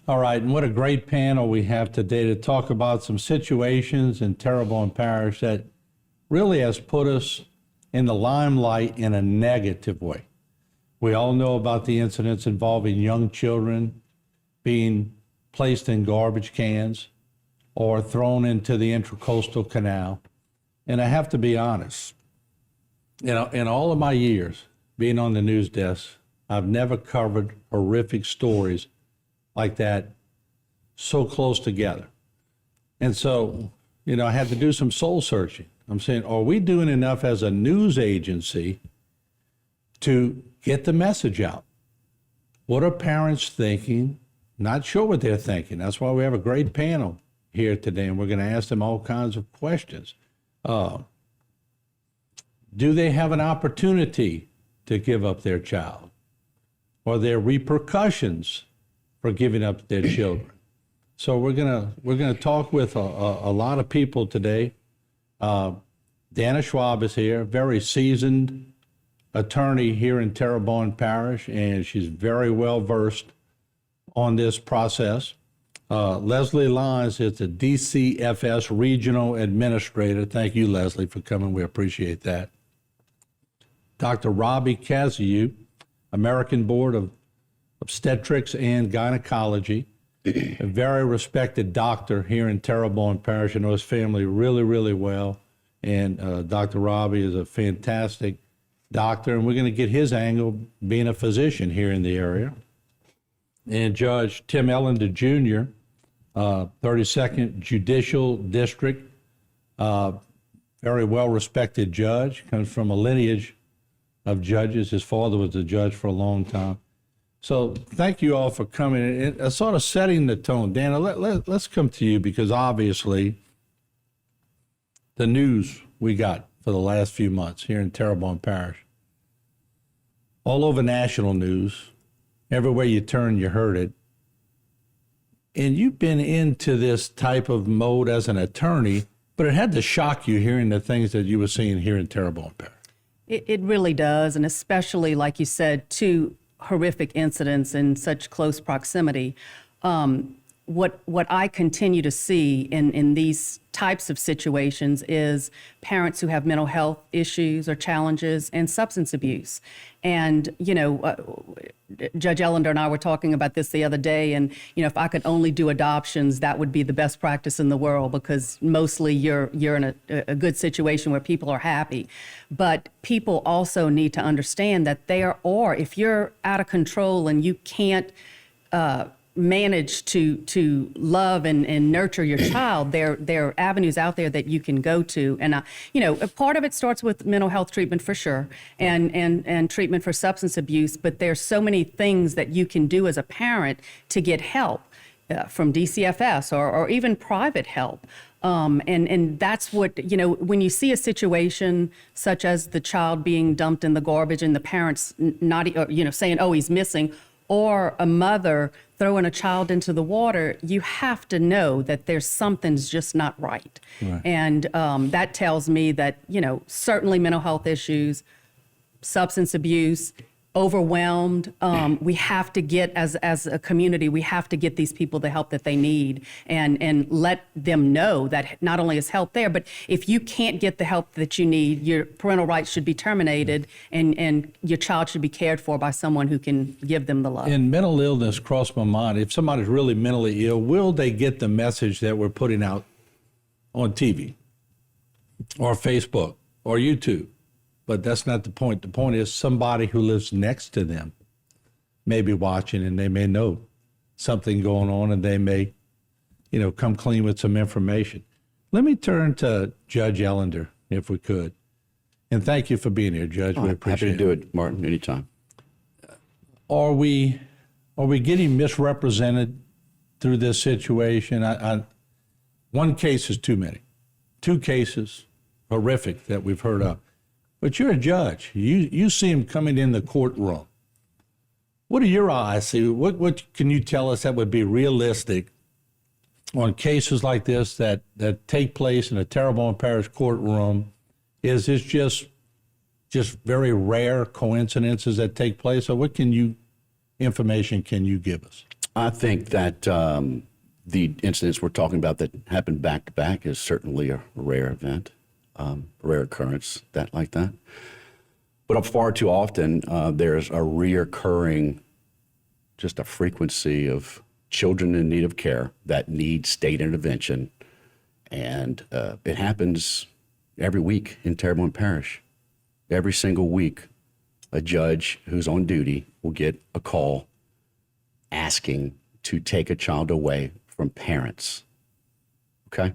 All right, and what a great panel we have today to talk about some situations in Terrebonne Parish that really has put us in the limelight in a negative way. We all know about the incidents involving young children being placed in garbage cans or thrown into the Intracoastal Canal. And I have to be honest, in all of my years being on the news desk, I've never covered horrific stories like that so close together. And so, I had to do some soul searching. I'm saying, are we doing enough as a news agency to get the message out? What are parents thinking? Not sure what they're thinking. That's why we have a great panel here today, and we're going to ask them all kinds of questions. Do they have an opportunity to give up their child? Are there repercussions for giving up their children? So we're gonna talk with a lot of people today. Dana Schwab is here, very seasoned attorney here in Terrebonne Parish, and she's very well versed on this process. Leslie Lyons is the DCFS Regional Administrator. Thank you, Leslie, for coming. We appreciate that. Dr. Robbie Kaziu, American Board of Obstetrics and Gynecology, a very respected doctor here in Terrebonne Parish. I know his family really, really well. And Dr. Robbie is a fantastic doctor, and we're going to get his angle being a physician here in the area. And Judge Tim Ellender Jr., 32nd Judicial District, very well-respected judge, comes from a lineage of judges. His father was a judge for a long time. So thank you all for coming and sort of setting the tone. Dana, let's come to you, because obviously the news we got for the last few months here in Terrebonne Parish, all over national news, everywhere you turn, you heard it. And you've been into this type of mode as an attorney, but it had to shock you hearing the things that you were seeing here in Terrebonne Parish. It really does, and especially, like you said, two horrific incidents in such close proximity. What I continue to see in these types of situations is parents who have mental health issues or challenges and substance abuse. And, Judge Ellender and I were talking about this the other day, and, if I could only do adoptions, that would be the best practice in the world, because mostly you're in a good situation where people are happy. But people also need to understand that if you're out of control and you can't manage to love and nurture your child, there are avenues out there that you can go to. And, part of it starts with mental health treatment for sure, and treatment for substance abuse, but there's so many things that you can do as a parent to get help from DCFS or even private help. And that's what, when you see a situation such as the child being dumped in the garbage and the parents not, saying, oh, he's missing, or a mother throwing a child into the water, you have to know that something's just not right. And that tells me that, certainly mental health issues, substance abuse, overwhelmed. We have to get, as a community, we have to get these people the help that they need, and let them know that not only is help there, but if you can't get the help that you need, your parental rights should be terminated, and your child should be cared for by someone who can give them the love. And mental illness crossed my mind. If somebody's really mentally ill, will they get the message that we're putting out on TV or Facebook or YouTube? But that's not the point. The point is somebody who lives next to them may be watching, and they may know something going on, and they may, come clean with some information. Let me turn to Judge Ellender, if we could. And thank you for being here, Judge. We appreciate it. Happy to do it, Martin, anytime. Are we getting misrepresented through this situation? One case is too many. Two cases, horrific, that we've heard of. But you're a judge. You see him coming in the courtroom. What do your eyes see? What can you tell us that would be realistic on cases like this that take place in a Terrebonne Parish courtroom? Is this just very rare coincidences that take place? Or what information can you give us? I think that the incidents we're talking about that happened back to back is certainly a rare event, a rare occurrence like that. But far too often, there's a reoccurring, just a frequency of children in need of care that need state intervention. And it happens every week in Terrebonne Parish. Every single week, a judge who's on duty will get a call asking to take a child away from parents. Okay?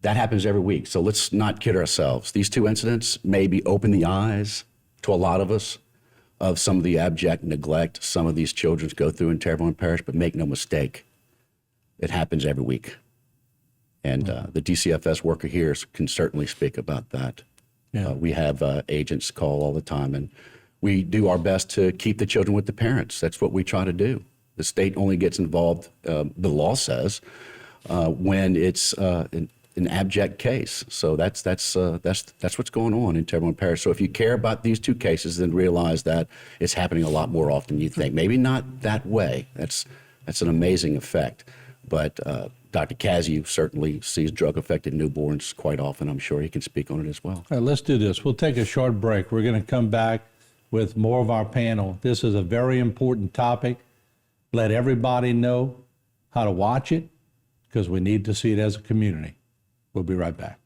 That happens every week. So let's not kid ourselves. These two incidents maybe open the eyes to a lot of us of some of the abject neglect some of these children go through in Terrebonne Parish, but make no mistake, it happens every week. And the DCFS worker here can certainly speak about that. Yeah. We have agents call all the time, and we do our best to keep the children with the parents. That's what we try to do. The state only gets involved, the law says, when it's an abject case. So that's what's going on in Terrebonne Parish. So if you care about these two cases, then realize that it's happening a lot more often than you think. Maybe not that way. That's an amazing effect. But Dr. Cazayoux certainly sees drug-affected newborns quite often. I'm sure he can speak on it as well. All right, let's do this. We'll take a short break. We're going to come back with more of our panel. This is a very important topic. Let everybody know how to watch it, because we need to see it as a community. We'll be right back.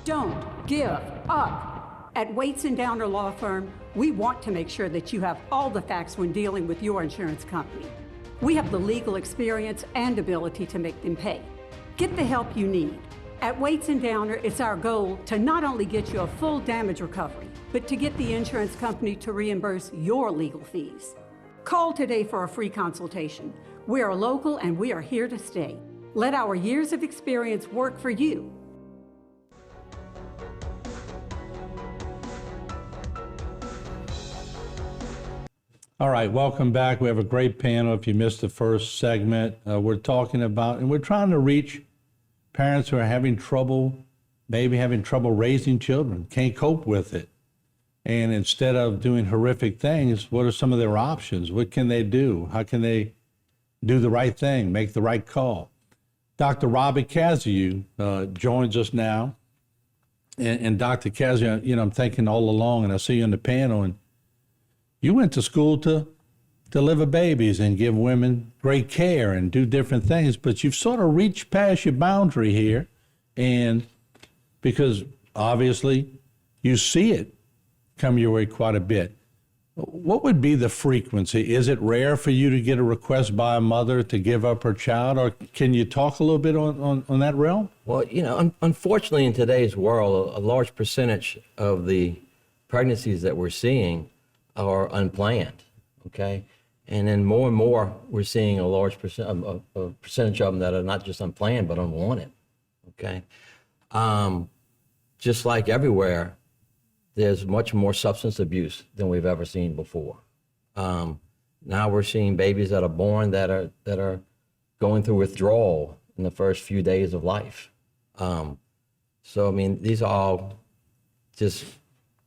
Don't give up. At Waits and Downer Law Firm, we want to make sure that you have all the facts when dealing with your insurance company. We have the legal experience and ability to make them pay. Get the help you need. At Waits and Downer, it's our goal to not only get you a full damage recovery, but to get the insurance company to reimburse your legal fees. Call today for a free consultation. We are local and we are here to stay. Let our years of experience work for you. All right, welcome back. We have a great panel. If you missed the first segment, we're talking about, and we're trying to reach parents who are having trouble, maybe having trouble raising children, can't cope with it. And instead of doing horrific things, what are some of their options? What can they do? How can they do the right thing, make the right call? Dr. Robbie Cazayoux joins us now. And Dr. Cazayoux, I'm thinking all along, and I see you on the panel, and you went to school to deliver babies and give women great care and do different things, but you've sort of reached past your boundary here, and because obviously you see it come your way quite a bit. What would be the frequency? Is it rare for you to get a request by a mother to give up her child, or can you talk a little bit on that realm? Well, unfortunately in today's world, a large percentage of the pregnancies that we're seeing are unplanned, okay? And then more and more, we're seeing a large percentage of them that are not just unplanned, but unwanted, okay? Just like everywhere, there's much more substance abuse than we've ever seen before. Now we're seeing babies that are born that are going through withdrawal in the first few days of life. So, I mean, these are all just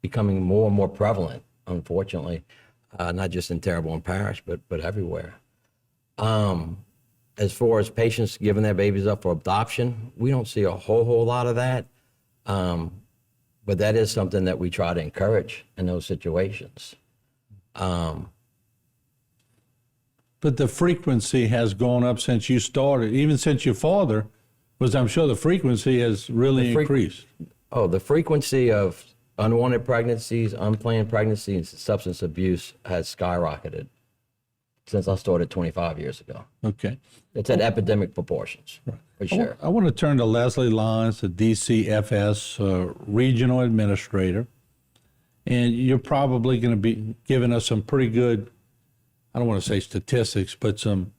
becoming more and more prevalent, unfortunately, not just in Terrebonne Parish, but everywhere. As far as patients giving their babies up for adoption, we don't see a whole lot of that. But that is something that we try to encourage in those situations. But the frequency has gone up since you started, even since your father was, I'm sure the frequency has really increased. Oh, the frequency of unwanted pregnancies, unplanned pregnancies, and substance abuse has skyrocketed since I started 25 years ago. Okay. It's at epidemic proportions, for sure. I want to turn to Leslie Lyons, the DCFS regional administrator. And you're probably going to be giving us some pretty good, I don't want to say statistics, but some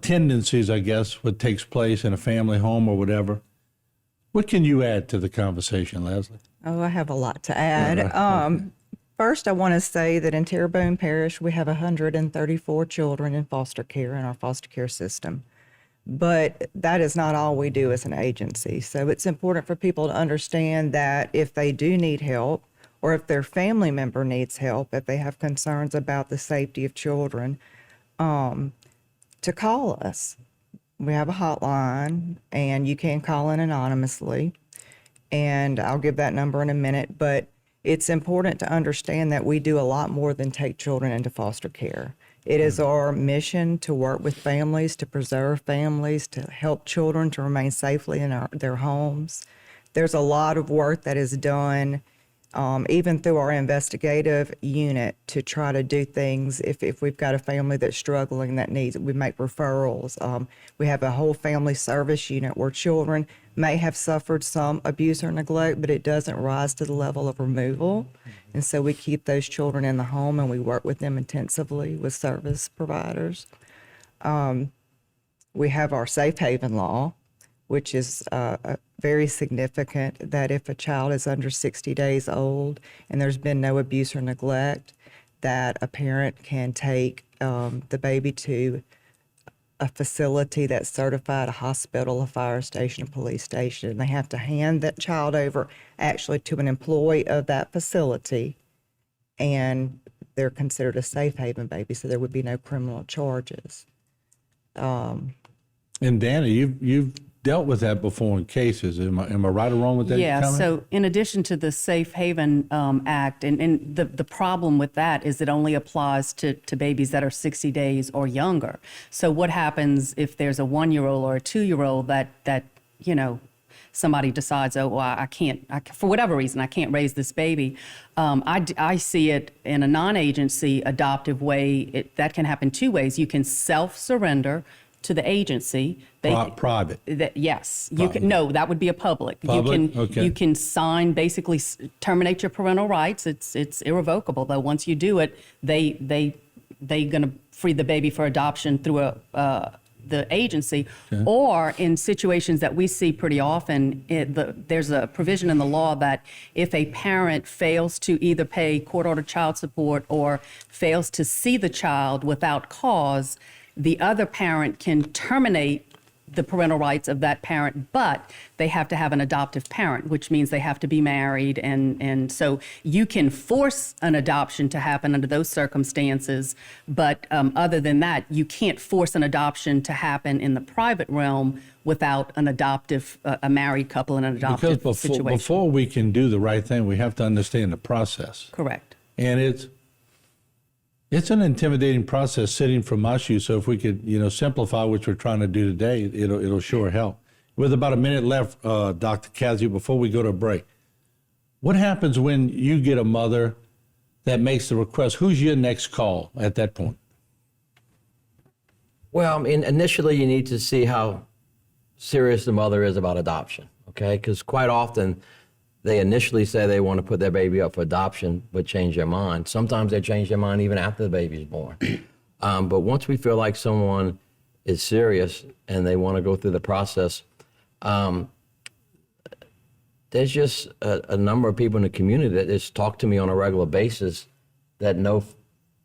tendencies, I guess, what takes place in a family home or whatever. What can you add to the conversation, Leslie? Oh, I have a lot to add. First, I want to say that in Terrebonne Parish, we have 134 children in foster care in our foster care system. But that is not all we do as an agency. So it's important for people to understand that if they do need help, or if their family member needs help, if they have concerns about the safety of children, to call us. We have a hotline, and you can call in anonymously, and I'll give that number in a minute. But it's important to understand that we do a lot more than take children into foster care. It is our mission to work with families, to preserve families, to help children to remain safely in their homes. There's a lot of work that is done, even through our investigative unit, to try to do things. If we've got a family that's struggling that needs, we make referrals. We have a whole family service unit where children may have suffered some abuse or neglect, but it doesn't rise to the level of removal. And so we keep those children in the home, and we work with them intensively with service providers. We have our safe haven law, which is very significant, that if a child is under 60 days old and there's been no abuse or neglect, that a parent can take the baby to a facility that's certified, a hospital, a fire station, a police station, and they have to hand that child over actually to an employee of that facility, and they're considered a safe haven baby, so there would be no criminal charges. And Dana, you've dealt with that before in cases. Am I right or wrong with that Yeah, comment? so in addition to the Safe Haven Act, and the problem with that is it only applies to babies that are 60 days or younger. So what happens if there's a 1-year-old or a 2-year-old that somebody decides, oh, well, I can't, for whatever reason, I can't raise this baby. I see it in a non-agency adoptive way. That can happen 2 ways. You can self-surrender to the agency. Private. Yes, you can. No, that would be a public. Public? Okay. You can sign, basically terminate your parental rights. It's irrevocable. Though once you do it, they gonna free the baby for adoption through the agency. Okay. Or in situations that we see pretty often, there's a provision in the law that if a parent fails to either pay court-ordered child support or fails to see the child without cause, the other parent can terminate the parental rights of that parent, but they have to have an adoptive parent, which means they have to be married. And so you can force an adoption to happen under those circumstances, but other than that, you can't force an adoption to happen in the private realm without an adoptive, a married couple in an adoptive Because situation. before we can do the right thing, we have to understand the process. Correct. And it's an intimidating process sitting from my shoes. So if we could, simplify, which we're trying to do today, it'll sure help. With about a minute left, Dr. Kazio, before we go to break, what happens when you get a mother that makes the request? Who's your next call at that point? Well, I mean, initially you need to see how serious the mother is about adoption, okay? Because quite often they initially say they want to put their baby up for adoption, but change their mind. Sometimes they change their mind even after the baby's born. But once we feel like someone is serious and they want to go through the process, there's just a number of people in the community that just talk to me on a regular basis that know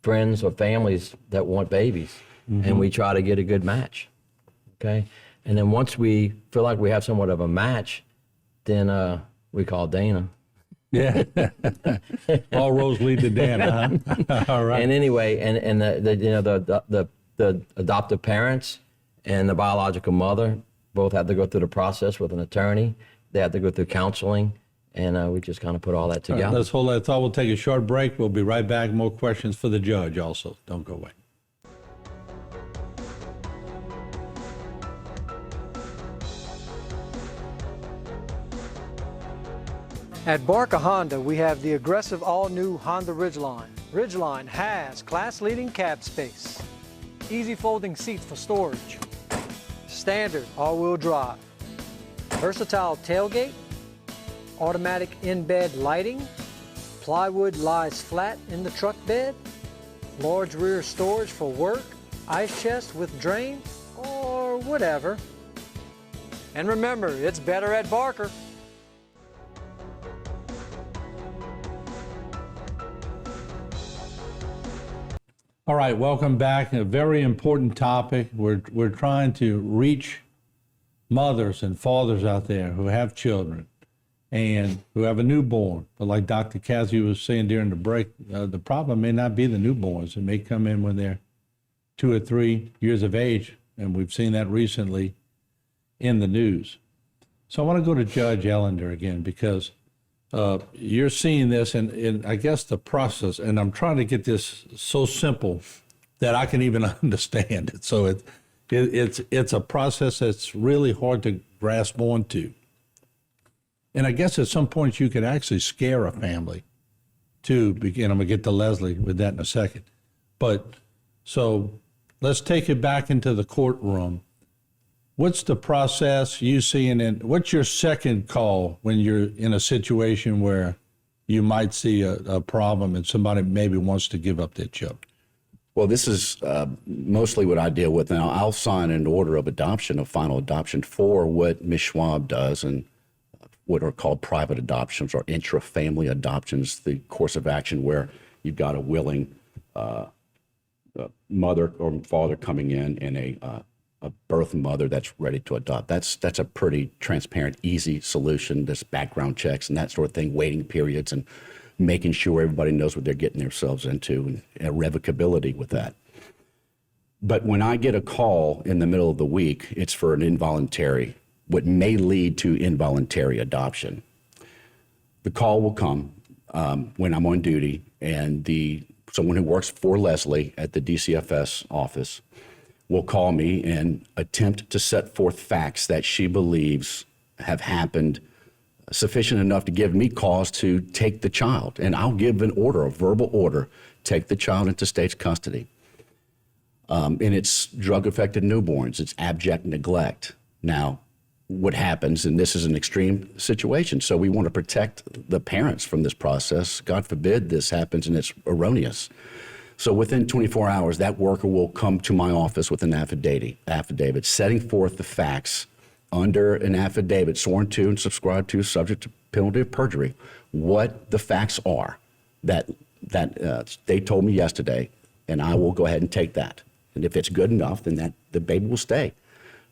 friends or families that want babies. And we try to get a good match, okay? And then once we feel like we have somewhat of a match, then we call Dana. Yeah. All roads lead to Dana, huh? All right. And anyway, and the adoptive parents and the biological mother both have to go through the process with an attorney. They have to go through counseling, and we just kind of put all that All right, together. let's hold that thought. We'll take a short break. We'll be right back. More questions for the judge also. Don't go away. At Barca Honda, we have the aggressive all-new Honda Ridgeline. Ridgeline has class-leading cab space, easy folding seats for storage, standard all-wheel drive, versatile tailgate, automatic in-bed lighting, plywood lies flat in the truck bed, large rear storage for work, ice chest with drain, or whatever. And remember, it's better at Barker. All right, welcome back. A very important topic. We're trying to reach mothers and fathers out there who have children and who have a newborn. But like Dr. Cassie was saying during the break, the problem may not be the newborns. It may come in when they're 2 or 3 years of age, and we've seen that recently in the news. So I want to go to Judge Ellender again, because you're seeing this, and I guess the process, and I'm trying to get this so simple that I can even understand it. So it's a process that's really hard to grasp onto. And I guess at some point you could actually scare a family to begin. I'm going to get to Leslie with that in a second. But so let's take it back into the courtroom. What's the process you see, and what's your second call when you're in a situation where you might see a problem and somebody maybe wants to give up their children? Well, this is mostly what I deal with now. I'll sign an order of adoption, a final adoption, for what Ms. Schwab does, and what are called private adoptions or intra-family adoptions, the course of action where you've got a willing mother or father coming in and a birth mother that's ready to adopt. That's a pretty transparent, easy solution. There's background checks and that sort of thing, waiting periods, and making sure everybody knows what they're getting themselves into, and irrevocability with that. But when I get a call in the middle of the week, it's for an involuntary, what may lead to involuntary adoption. The call will come when I'm on duty, and someone who works for Leslie at the DCFS office will call me and attempt to set forth facts that she believes have happened sufficient enough to give me cause to take the child. And I'll give an order, a verbal order, take the child into state's custody. And it's drug-affected newborns. It's abject neglect. Now, what happens, and this is an extreme situation, so we want to protect the parents from this process. God forbid this happens and it's erroneous. So within 24 hours, that worker will come to my office with an affidavit setting forth the facts under an affidavit sworn to and subscribed to, subject to penalty of perjury, what the facts are that they told me yesterday, and I will go ahead and take that. And if it's good enough, then the baby will stay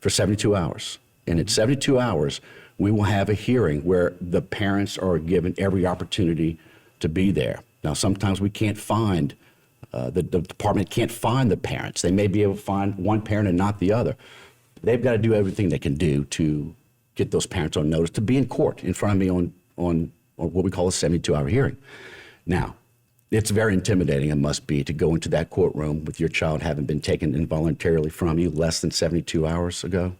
for 72 hours. And at 72 hours, we will have a hearing where the parents are given every opportunity to be there. Now, sometimes we can't find, the department can't find the parents. They may be able to find one parent and not the other. They've got to do everything they can do to get those parents on notice to be in court in front of me on what we call a 72-hour hearing. Now, it's very intimidating, it must be, to go into that courtroom with your child having been taken involuntarily from you less than 72 hours ago,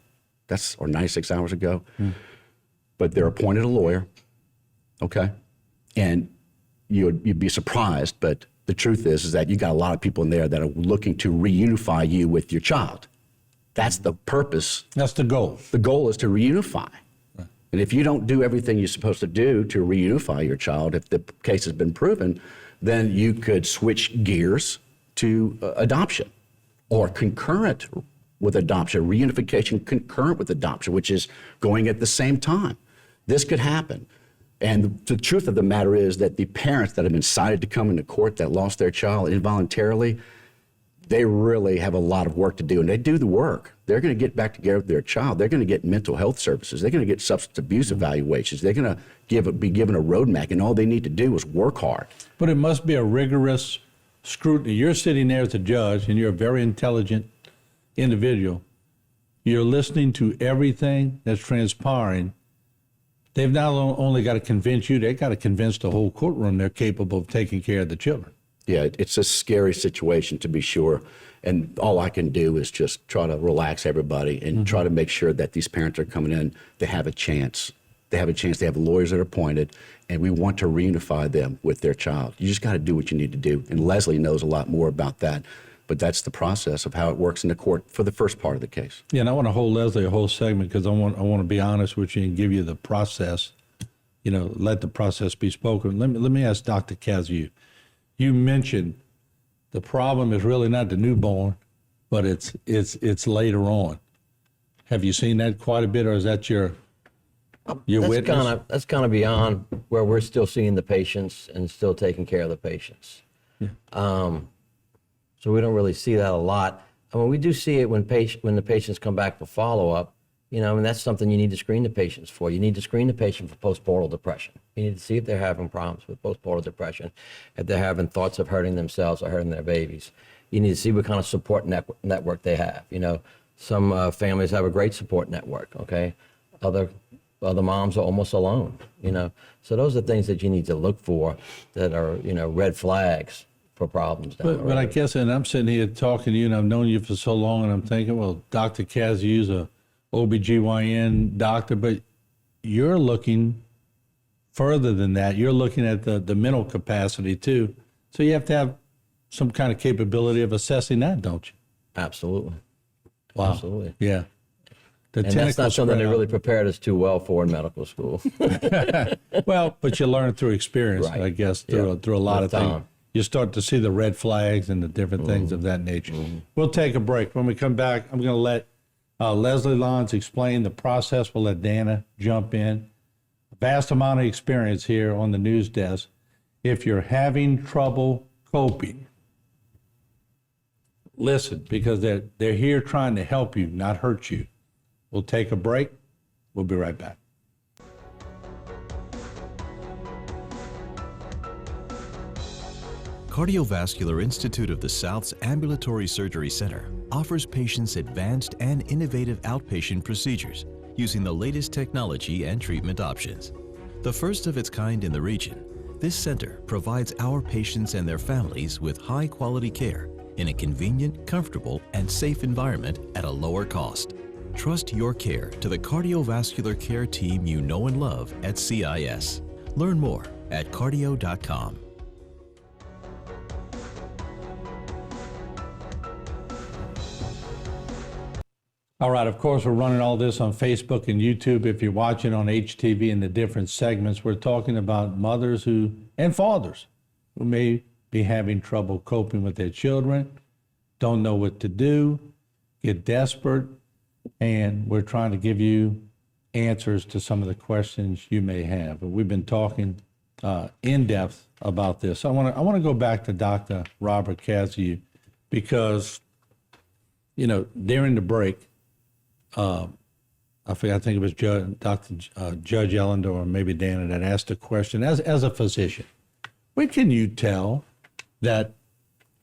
or 96 hours ago. But they're appointed a lawyer, okay? And you'd be surprised, but the truth is that you got a lot of people in there that are looking to reunify you with your child. That's the purpose. That's the goal. The goal is to reunify. Right. And if you don't do everything you're supposed to do to reunify your child, if the case has been proven, then you could switch gears to adoption, or concurrent with adoption, reunification concurrent with adoption, which is going at the same time. This could happen. And the truth of the matter is that the parents that have been cited to come into court that lost their child involuntarily, they really have a lot of work to do, and they do the work. They're going to get back together with their child. They're going to get mental health services. They're going to get substance abuse evaluations. They're going to be given a roadmap, and all they need to do is work hard. But it must be a rigorous scrutiny. You're sitting there as a judge, and you're a very intelligent individual. You're listening to everything that's transpiring. They've not only got to convince you, they've got to convince the whole courtroom they're capable of taking care of the children. Yeah, it's a scary situation, to be sure. And all I can do is just try to relax everybody and try to make sure that these parents are coming in, they have a chance. They have a chance. They have lawyers that are appointed, and we want to reunify them with their child. You just got to do what you need to do. And Leslie knows a lot more about that. But that's the process of how it works in the court for the first part of the case. Yeah, and I want to hold Leslie a whole segment because I want to be honest with you and give you the process. Let the process be spoken. Let me ask Dr. Cassie. You mentioned the problem is really not the newborn, but it's later on. Have you seen that quite a bit, or is that your witness? That's kind of beyond where we're still seeing the patients and still taking care of the patients. Yeah. So we don't really see that a lot. I mean, we do see it when the patients come back for follow-up. You know, and that's something you need to screen the patients for. You need to screen the patient for postpartum depression. You need to see if they're having problems with postpartum depression, if they're having thoughts of hurting themselves or hurting their babies. You need to see what kind of support network they have. You know, some families have a great support network, okay? Other moms are almost alone, you know? So those are things that you need to look for that are, you know, red flags for problems down the road. But I guess, and I'm sitting here talking to you, and I've known you for so long, and I'm thinking, well, Dr. Kazu's a OBGYN doctor, but you're looking further than that. You're looking at the mental capacity too. So you have to have some kind of capability of assessing that, don't you? Absolutely. Wow. Absolutely. Yeah. The And that's not something they really prepared us too well for in medical school. Well, but you learn through experience, Right. I guess, through a lot With of things. time. You start to see the red flags and the different things of that nature. We'll take a break. When we come back, I'm going to let Leslie Lons explain the process. We'll let Dana jump in. A vast amount of experience here on the news desk. If you're having trouble coping, listen, because they're here trying to help you, not hurt you. We'll take a break. We'll be right back. Cardiovascular Institute of the South's Ambulatory Surgery Center offers patients advanced and innovative outpatient procedures using the latest technology and treatment options. The first of its kind in the region, this center provides our patients and their families with high-quality care in a convenient, comfortable, and safe environment at a lower cost. Trust your care to the cardiovascular care team you know and love at CIS. Learn more at cardio.com. All right, of course, we're running all this on Facebook and YouTube. If you're watching on HTV in the different segments, we're talking about mothers and fathers who may be having trouble coping with their children, don't know what to do, get desperate, and we're trying to give you answers to some of the questions you may have. But we've been talking in depth about this. I want to go back to Dr. Robert Kazu because, you know, during the break, I think it was Dr. Judge Ellender or maybe Dana that asked a question. As a physician, when can you tell that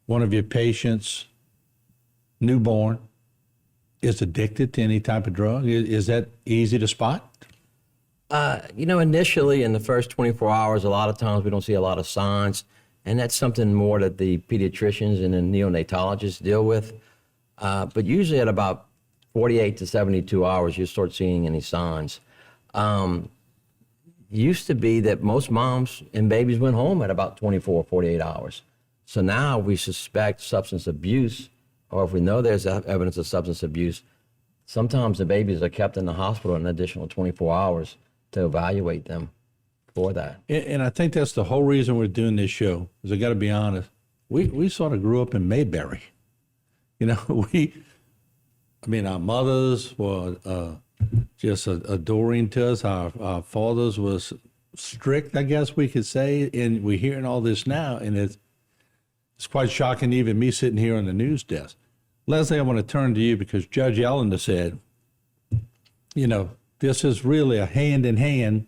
one of your patients, newborn, is addicted to any type of drug? Is that easy to spot? You know, initially in the first 24 hours, a lot of times we don't see a lot of signs, and that's something more that the pediatricians and the neonatologists deal with. But usually at about 48 to 72 hours, you start seeing any signs. Used to be that most moms and babies went home at about 24, 48 hours. So now we suspect substance abuse, or if we know there's evidence of substance abuse, sometimes the babies are kept in the hospital an additional 24 hours to evaluate them for that. And I think that's the whole reason we're doing this show, is I got to be honest, we sort of grew up in Mayberry. You know, our mothers were just adoring to us. Our fathers was strict, I guess we could say. And we're hearing all this now, and it's quite shocking, even me sitting here on the news desk. Leslie, I want to turn to you because Judge Ellender said, you know, this is really a hand-in-hand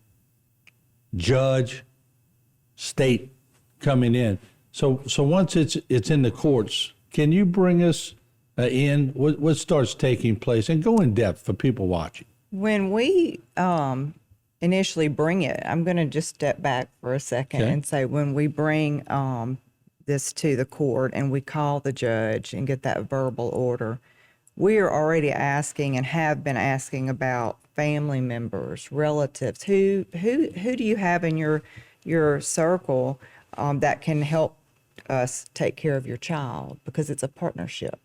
judge state coming in. So once it's in the courts, can you bring us in what starts taking place and go in depth for people watching? When we initially bring it, I'm going to just step back for a second Okay. and say when we bring this to the court and we call the judge and get that verbal order, we are already asking and have been asking about family members, relatives. Who do you have in your circle that can help us take care of your child, because it's a partnership.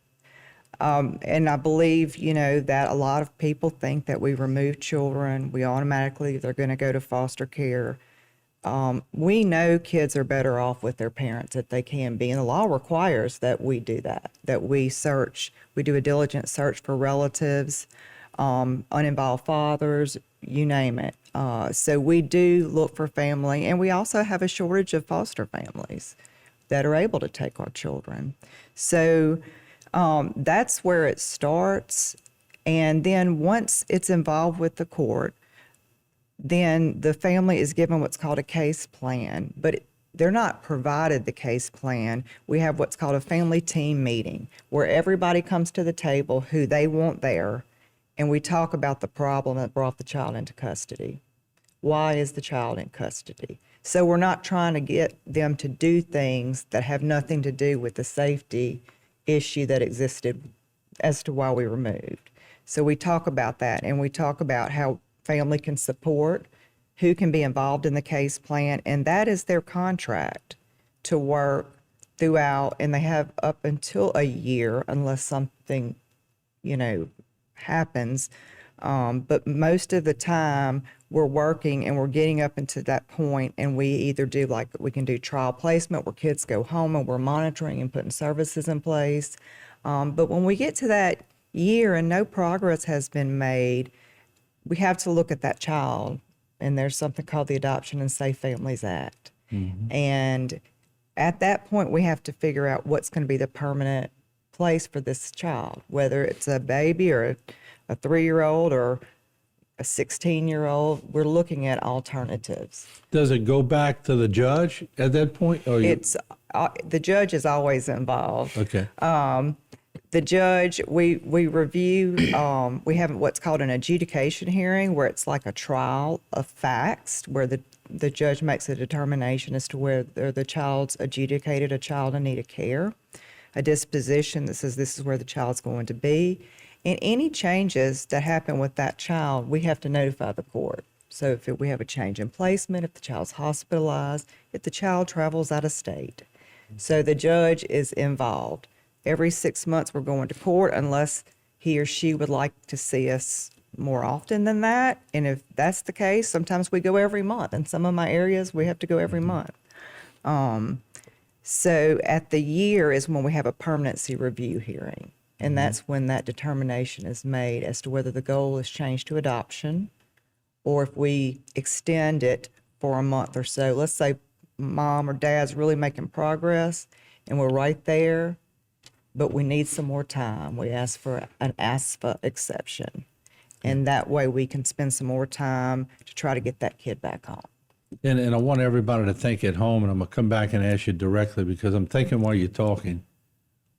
And I believe, you know, that a lot of people think that we remove children, they're going to go to foster care. We know kids are better off with their parents if they can be, and the law requires that we do that we do a diligent search for relatives, uninvolved fathers, you name it. So we do look for family, and we also have a shortage of foster families that are able to take our children. So that's where it starts. And then once it's involved with the court, then the family is given what's called a case plan, but they're not provided the case plan. We have what's called a family team meeting where everybody comes to the table who they want there, and we talk about the problem that brought the child into custody. Why is the child in custody? So we're not trying to get them to do things that have nothing to do with the safety issue that existed as to why we were moved. So we talk about that, and we talk about how family can support, who can be involved in the case plan, and that is their contract to work throughout, and they have up until a year unless something, happens. But most of the time we're working and we're getting up into that point, and we either do we can do trial placement where kids go home and we're monitoring and putting services in place. But when we get to that year and no progress has been made, we have to look at that child, and there's something called the Adoption and Safe Families Act. And at that point, we have to figure out what's going to be the permanent place for this child, whether it's a baby or a 3-year-old or a 16-year-old. We're looking at alternatives. Does it go back to the judge at that point? Or It's the judge is always involved. okay. The judge, we review, we have what's called an adjudication hearing, where it's like a trial of facts, where the judge makes a determination as to whether the child's adjudicated a child in need of care, a disposition that says this is where the child's going to be. And any changes that happen with that child, we have to notify the court. So if we have a change in placement, if the child's hospitalized, if the child travels out of state. So the judge is involved. Every 6 months we're going to court unless he or she would like to see us more often than that. And if that's the case, sometimes we go every month. In some of my areas, we have to go every month. So at the year is when we have a permanency review hearing. And that's when that determination is made as to whether the goal is changed to adoption, or if we extend it for a month or so. Let's say mom or dad's really making progress and we're right there, but we need some more time. We ask for an ASFA exception. And that way we can spend some more time to try to get that kid back home. And I want everybody to think at home, and I'm going to come back and ask you directly because I'm thinking while you're talking,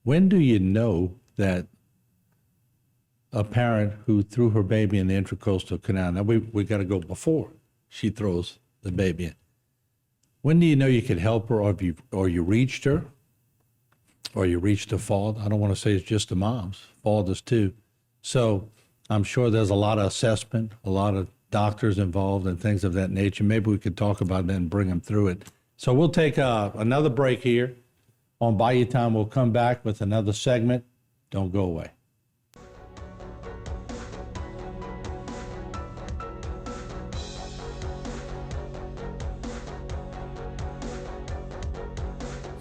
when do you know that a parent who threw her baby in the intracoastal canal, now we got to go before she throws the baby in. When do you know you could help her, or you reached her, or you reached a fault? I don't want to say it's just the mom's fault is too. So I'm sure there's a lot of assessment, a lot of doctors involved and things of that nature. Maybe we could talk about that and bring them through it. So we'll take another break here. On Bayou Time, we'll come back with another segment. Don't go away.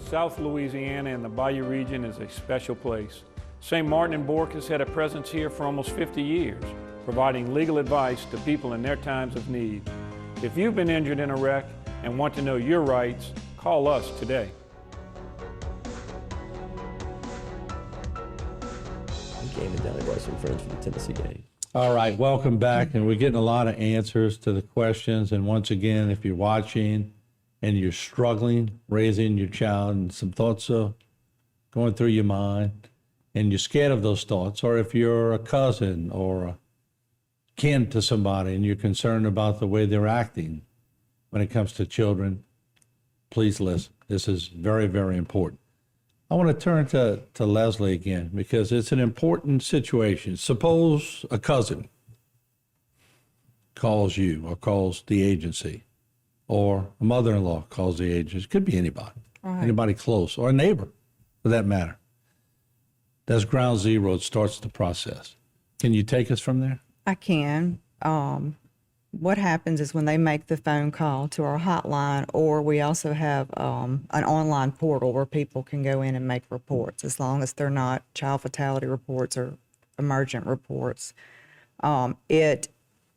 South Louisiana and the Bayou region is a special place. St. Martin and Bourke has had a presence here for almost 50 years, providing legal advice to people in their times of need. If you've been injured in a wreck and want to know your rights, call us today. Game and Deli Boys and friends from the Tennessee game. All right, welcome back. And we're getting a lot of answers to the questions. And once again, if you're watching and you're struggling raising your child and some thoughts are going through your mind and you're scared of those thoughts, or if you're a cousin or a kin to somebody and you're concerned about the way they're acting when it comes to children, please listen. This is very, very important. I want to turn to Leslie again because it's an important situation. Suppose a cousin calls you or calls the agency, or a mother-in-law calls the agency. It could be anybody, anybody close, or a neighbor for that matter. That's ground zero. It starts the process. Can you take us from there? I can. What happens is when they make the phone call to our hotline, or we also have an online portal where people can go in and make reports, as long as they're not child fatality reports or emergent reports. It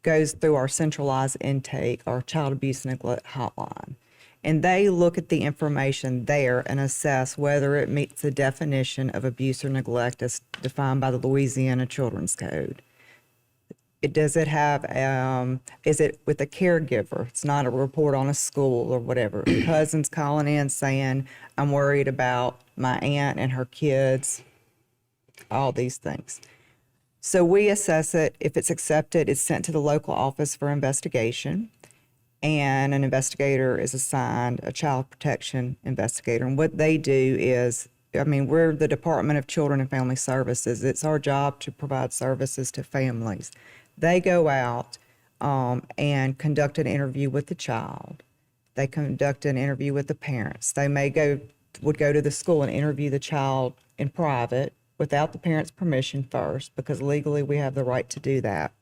goes through our centralized intake, our child abuse neglect hotline. And they look at the information there and assess whether it meets the definition of abuse or neglect as defined by the Louisiana Children's Code. Does it have, is it with a caregiver? It's not a report on a school or whatever. Cousins calling in saying, I'm worried about my aunt and her kids, all these things. So we assess it. If it's accepted, it's sent to the local office for investigation. And an investigator is assigned, a child protection investigator. And what they do is, I mean, we're the Department of Children and Family Services. It's our job to provide services to families. They go out and conduct an interview with the child. They conduct an interview with the parents. They would go to the school and interview the child in private without the parents' permission first, because legally we have the right to do that.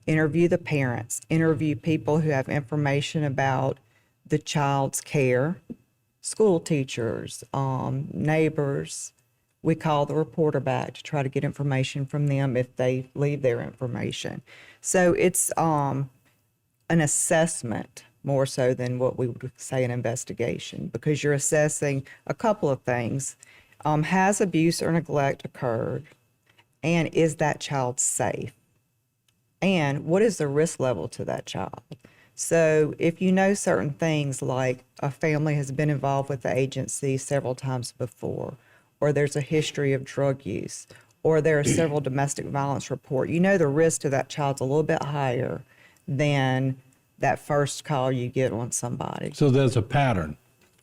Interview the parents, interview people who have information about the child's care, school teachers, neighbors. We call the reporter back to try to get information from them if they leave their information. So it's an assessment more so than what we would say an investigation, because you're assessing a couple of things. Has abuse or neglect occurred? And is that child safe? And what is the risk level to that child? So if you know certain things, like a family has been involved with the agency several times before, or there's a history of drug use, or there are several domestic violence reports, you know the risk to that child's a little bit higher than that first call you get on somebody. So there's a pattern.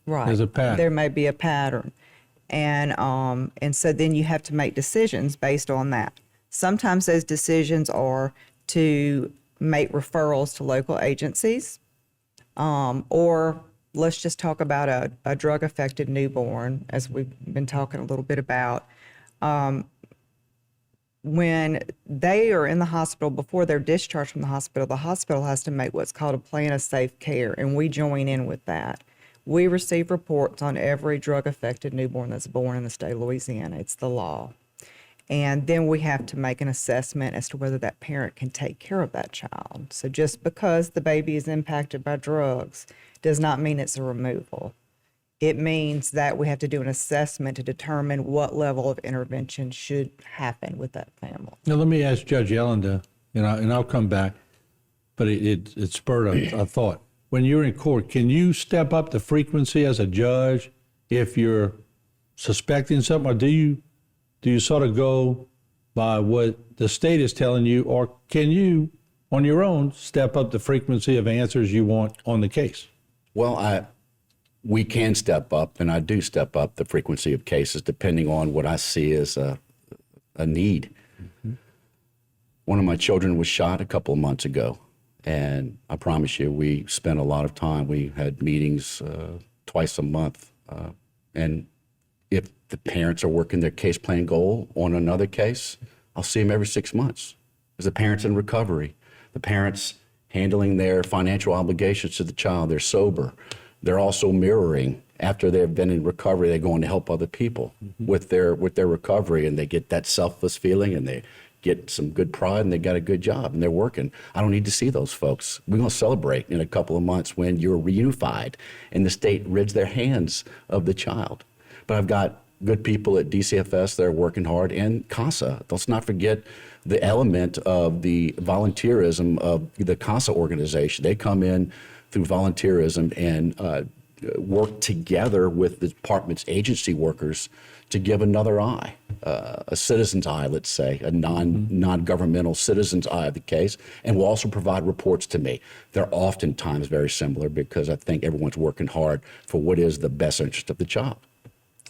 Right. There's a pattern. There may be a pattern. And so then you have to make decisions based on that. Sometimes those decisions are to make referrals to local agencies, or let's just talk about a drug-affected newborn, as we've been talking a little bit about. When they are in the hospital, before they're discharged from the hospital has to make what's called a plan of safe care, and we join in with that. We receive reports on every drug-affected newborn that's born in the state of Louisiana. It's the law. And then we have to make an assessment as to whether that parent can take care of that child. So just because the baby is impacted by drugs does not mean it's a removal. It means that we have to do an assessment to determine what level of intervention should happen with that family. Now, let me ask Judge Ellender, and I'll come back, but it spurred a thought. When you're in court, can you step up the frequency as a judge if you're suspecting something, or do you sort of go by what the state is telling you, or can you, on your own, step up the frequency of answers you want on the case? Well, we can step up, and I do step up the frequency of cases depending on what I see as a need. Mm-hmm. One of my children was shot a couple of months ago, and I promise you, we spent a lot of time. We had meetings twice a month, and if the parents are working their case plan goal on another case, I'll see them every 6 months. As the parents in recovery, the parents handling their financial obligations to the child, they're sober. They're also mirroring. After they've been in recovery, they're going to help other people with their recovery, and they get that selfless feeling, and they get some good pride, and they got a good job, and they're working. I don't need to see those folks. We're going to celebrate in a couple of months when you're reunified and the state rids their hands of the child. But I've got good people at DCFS that are working hard, and CASA. Let's not forget the element of the volunteerism of the CASA organization. They come in through volunteerism and work together with the department's agency workers to give another eye, a citizen's eye, let's say, a non-governmental citizen's eye of the case, and will also provide reports to me. They're oftentimes very similar because I think everyone's working hard for what is the best interest of the child.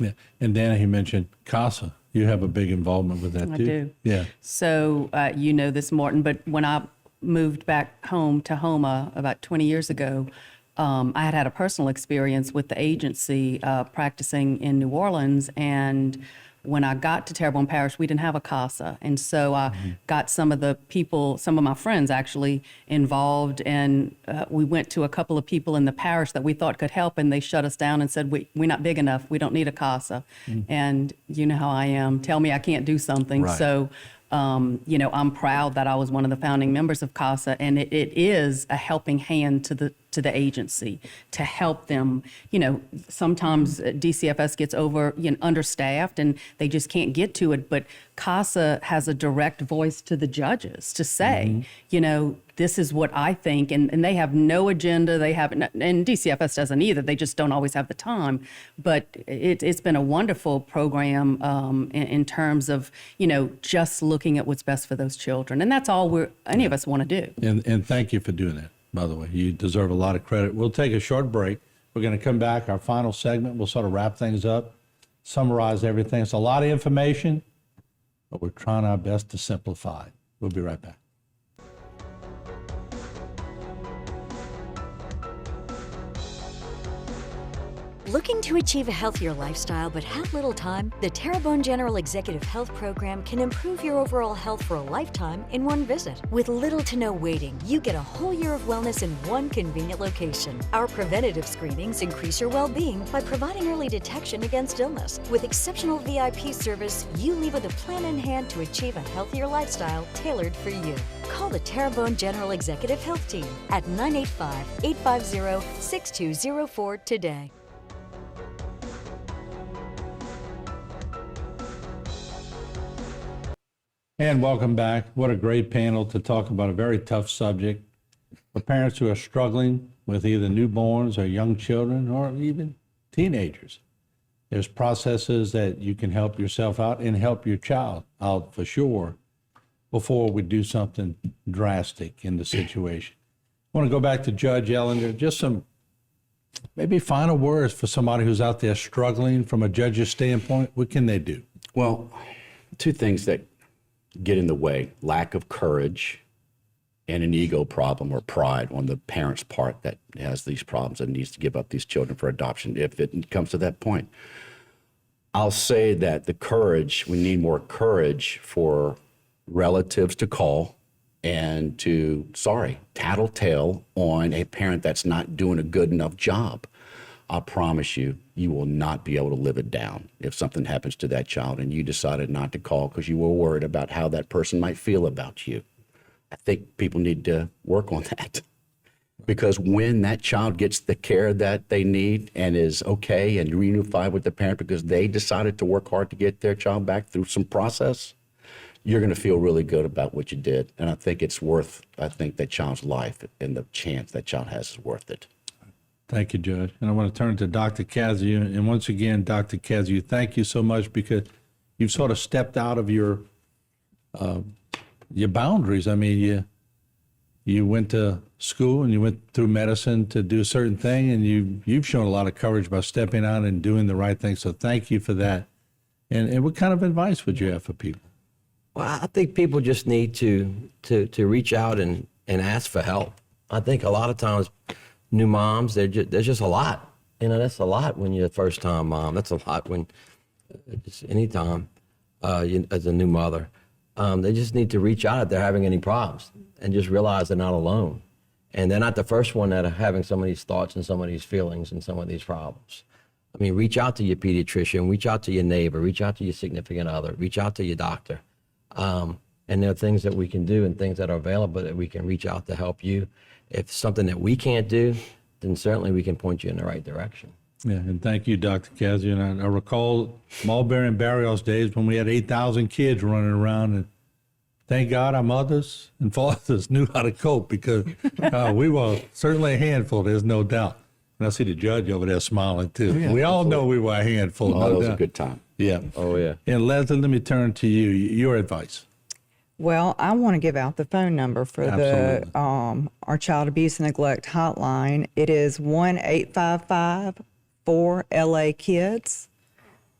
Yeah. And Dana, he mentioned CASA. You have a big involvement with that, too. I do. Yeah. So you know this, Morton, but when I moved back home to Houma about 20 years ago, I had a personal experience with the agency practicing in New Orleans. And when I got to Terrebonne Parish, we didn't have a CASA. And so I got some of the people, some of my friends actually, involved. And we went to a couple of people in the parish that we thought could help. And they shut us down and said, we're not big enough. We don't need a CASA. And you know how I am. Tell me I can't do something. Right. So, I'm proud that I was one of the founding members of CASA. And it is a helping hand to to the agency to help them. You know, sometimes DCFS gets understaffed and they just can't get to it, but CASA has a direct voice to the judges to say, you know, this is what I think, and they have no agenda. They have, and DCFS doesn't either. They just don't always have the time. But it's been a wonderful program in terms of, you know, just looking at what's best for those children, and that's all any of us want to do. And thank you for doing that, by the way. You deserve a lot of credit. We'll take a short break. We're going to come back, our final segment. We'll sort of wrap things up, summarize everything. It's a lot of information, but we're trying our best to simplify it. We'll be right back. Looking to achieve a healthier lifestyle but have little time? The Terrebonne General Executive Health Program can improve your overall health for a lifetime in one visit. With little to no waiting, you get a whole year of wellness in one convenient location. Our preventative screenings increase your well-being by providing early detection against illness. With exceptional VIP service, you leave with a plan in hand to achieve a healthier lifestyle tailored for you. Call the Terrebonne General Executive Health Team at 985-850-6204 today. And welcome back. What a great panel to talk about a very tough subject for parents who are struggling with either newborns or young children or even teenagers. There's processes that you can help yourself out and help your child out for sure before we do something drastic in the situation. I want to go back to Judge Ellender. Just some maybe final words for somebody who's out there struggling from a judge's standpoint. What can they do? Well, two things that get in the way: lack of courage and an ego problem or pride on the parent's part that has these problems and needs to give up these children for adoption if it comes to that point. I'll say that the courage, we need more courage for relatives to call and to, tattletale on a parent that's not doing a good enough job. I promise you, you will not be able to live it down if something happens to that child and you decided not to call because you were worried about how that person might feel about you. I think people need to work on that, because when that child gets the care that they need and is okay and reunified with the parent because they decided to work hard to get their child back through some process, you're going to feel really good about what you did. And I think it's worth, that child's life and the chance that child has is worth it. Thank you, Judge. And I want to turn to Dr. Kaziu. And once again, Dr. Kaziu, thank you so much, because you've sort of stepped out of your boundaries. I mean, you went to school and you went through medicine to do a certain thing, and you've shown a lot of courage by stepping out and doing the right thing. So thank you for that. And what kind of advice would you have for people? Well, I think people just need to reach out and ask for help. I think a lot of times new moms, there's just a lot. You know, that's a lot when you're a first-time mom. That's a lot when just any time as a new mother. They just need to reach out if they're having any problems and just realize they're not alone. And they're not the first one that are having some of these thoughts and some of these feelings and some of these problems. I mean, reach out to your pediatrician, reach out to your neighbor, reach out to your significant other, reach out to your doctor. And there are things that we can do and things that are available that we can reach out to help you. If it's something that we can't do, then certainly we can point you in the right direction. Yeah, and thank you, Dr. Kaziu. And I recall Mulberry and Barrios days when we had 8,000 kids running around, and thank God our mothers and fathers knew how to cope, because we were certainly a handful, there's no doubt. And I see the judge over there smiling too. Yeah, we all know we were a handful. Oh, no that was doubt. a good time. Yeah. Oh, yeah. And Leslie, let me turn to you. Your advice. Well, I want to give out the phone number for Absolutely. our child abuse and neglect hotline. It is 1-855-4LA-KIDS.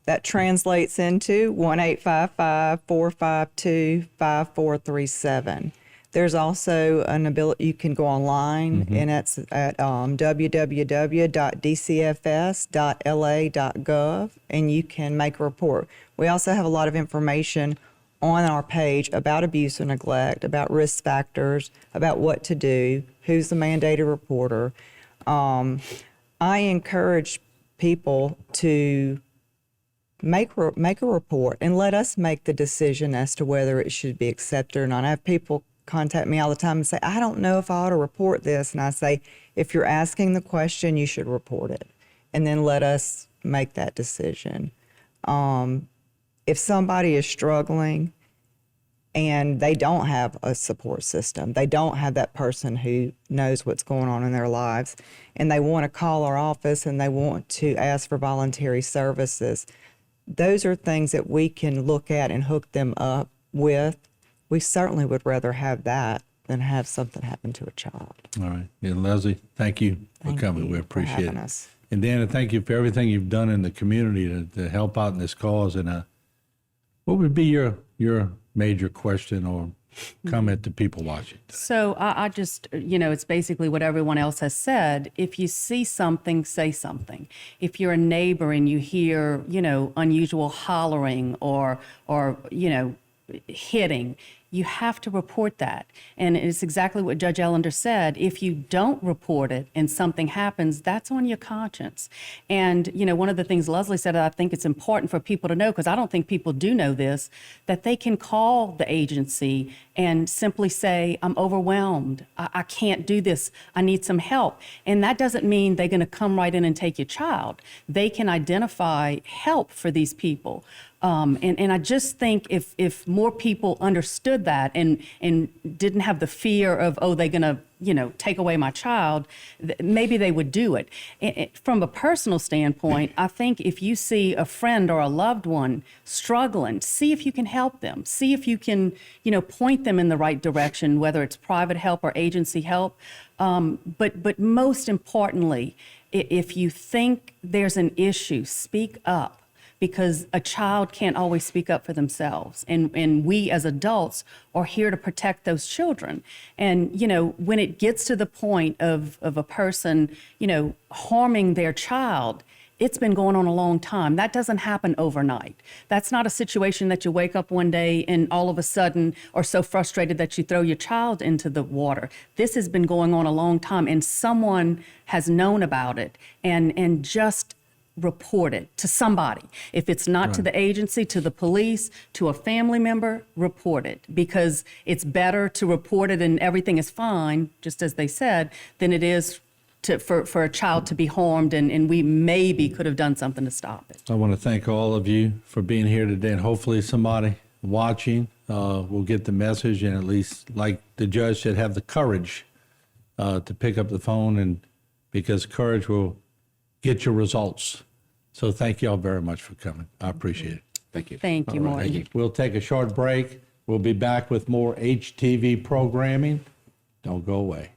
That translates into 1-855-452-5437. There's also an ability, you can go online, and it's at www.dcfs.la.gov, and you can make a report. We also have a lot of information on our page about abuse or neglect, about risk factors, about what to do, who's the mandated reporter. I encourage people to make a report and let us make the decision as to whether it should be accepted or not. I have people contact me all the time and say, I don't know if I ought to report this. And I say, If you're asking the question, you should report it and then let us make that decision. If somebody is struggling and they don't have a support system, they don't have that person who knows what's going on in their lives, and they want to call our office and they want to ask for voluntary services, those are things that we can look at and hook them up with. We certainly would rather have that than have something happen to a child. All right. And Leslie, thank you for Thank coming. you We for appreciate having it. us. And Dana, thank you for everything you've done in the community to help out in this cause. And what would be your major question or comment to people watching? So I just, it's basically what everyone else has said. If you see something, say something. If you're a neighbor and you hear, unusual hollering or hitting, you have to report that. And it's exactly what Judge Ellender said. If you don't report it and something happens, that's on your conscience. And, one of the things Leslie said, I think it's important for people to know, because I don't think people do know this, that they can call the agency and simply say, I'm overwhelmed. I can't do this. I need some help. And that doesn't mean they're going to come right in and take your child. They can identify help for these people. And I just think if more people understood that and didn't have the fear of, they're going to, take away my child, maybe they would do it. From a personal standpoint, I think if you see a friend or a loved one struggling, see if you can help them. See if you can, point them in the right direction, whether it's private help or agency help. But most importantly, if you think there's an issue, speak up. Because a child can't always speak up for themselves. And we as adults are here to protect those children. And, when it gets to the point of a person, harming their child, it's been going on a long time. That doesn't happen overnight. That's not a situation that you wake up one day and all of a sudden are so frustrated that you throw your child into the water. This has been going on a long time, and someone has known about it and just report it to somebody. If it's not to the agency, to the police, to a family member, report it, because it's better to report it and everything is fine, just as they said, than it is for a child to be harmed and we maybe could have done something to stop it. I want to thank all of you for being here today, and hopefully somebody watching will get the message and at least, like the judge said, have the courage to pick up the phone, and because courage will get your results. So thank you all very much for coming. I appreciate it. Thank you. Thank you, Morton. Thank you. We'll take a short break. We'll be back with more HTV programming. Don't go away.